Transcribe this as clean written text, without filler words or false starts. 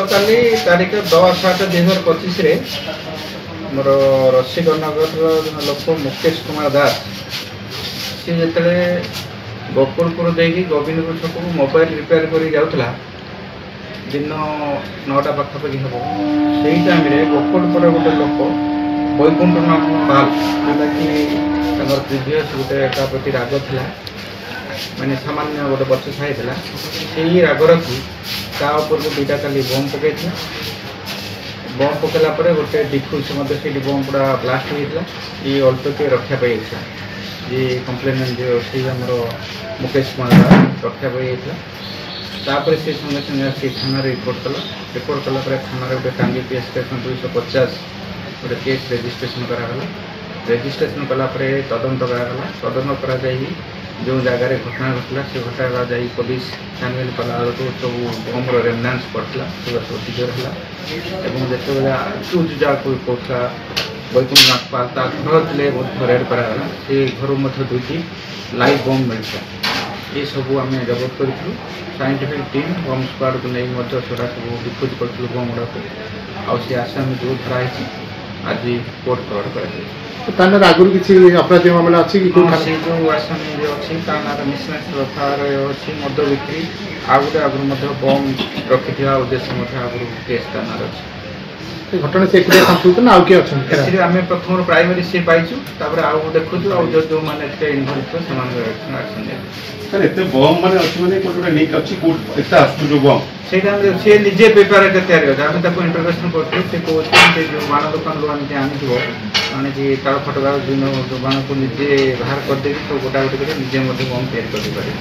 ଗତକାଲି ତାରିଖ 10/7/2025 मोर रशीगनगर लोक मुकेश कुमार दास सी जो गोकुलपुर देखिए गोविंदपुर छक को मोबाइल रिपेयर कर जाऊला दिन 9टा पाखापाखि हम से टाइम गोकुलपुर गोटे लोक वैकुंठनाथ पाल जोटा कि प्रिवियस गोटे प्रति राग था माने सामान्य गोटे बचसा होता से राग रखी तापर दुईटा काली बम पकई बम पकड़ा गोटे डिफ्यूज से बम पूरा ब्लास्ट होता ये अल्प के रक्षा पाई ये कम्प्लेनेंट जो अच्छी आमर मुकेश कुमार रक्षा पाई तापर से संगे संगे आसी थाना रिपोर्ट कला थाना गोटे टांगी पी स्टेशन 250 गोटे केस रेजिस्ट्रेशन करागला रेजिस्ट्रेशन कलापर तदंत करागला तदंत करा जो जगार घटना घटला से घटना जा पुलिस छानबीन कला सब बम्र रेमनान्स पड़ता सब सिजर है जो चूज जहाँ कहला वैकुंठनाथ पाल घर थे रेड करागला से घर दुईटी लाइव बम मिलता ये सब आम जबत करूँ साइंटिफिक टीम बम स्क्वाड को नहीं सब डिफ्यूज करूँ बम गुड़ाक आसी आसामी जो धराई आज कोर्ट कवर कर आगुरी किसी अपराध मामला अच्छी कि जो आसामी अच्छी मिसमैच एफआईआर अच्छी मद बिक्री आउ गोटे आगुरी बम रखी उद्देश्य आगुरी केस थाना अच्छी घटना से संपुक्त ना किए अच्छा आम प्रथम प्राइमरी सी पाइचु आउ देखु जो मैंने इनवल्व थे सर एते बम माने अछि माने कोटोटा लीक अछि कोट एता आसु जो बम से टाइम रे से निजे पेपर के तैयार हो हम ताको इंटरोगेशन करते से कोचिंग से जो बाण दुकान लो आनी आनिथिबो माने कि तार फटोगा जो बाण को निजे बाहर कर देबी तो गोटा गोटे निजे बम तैयार कर दे पारे।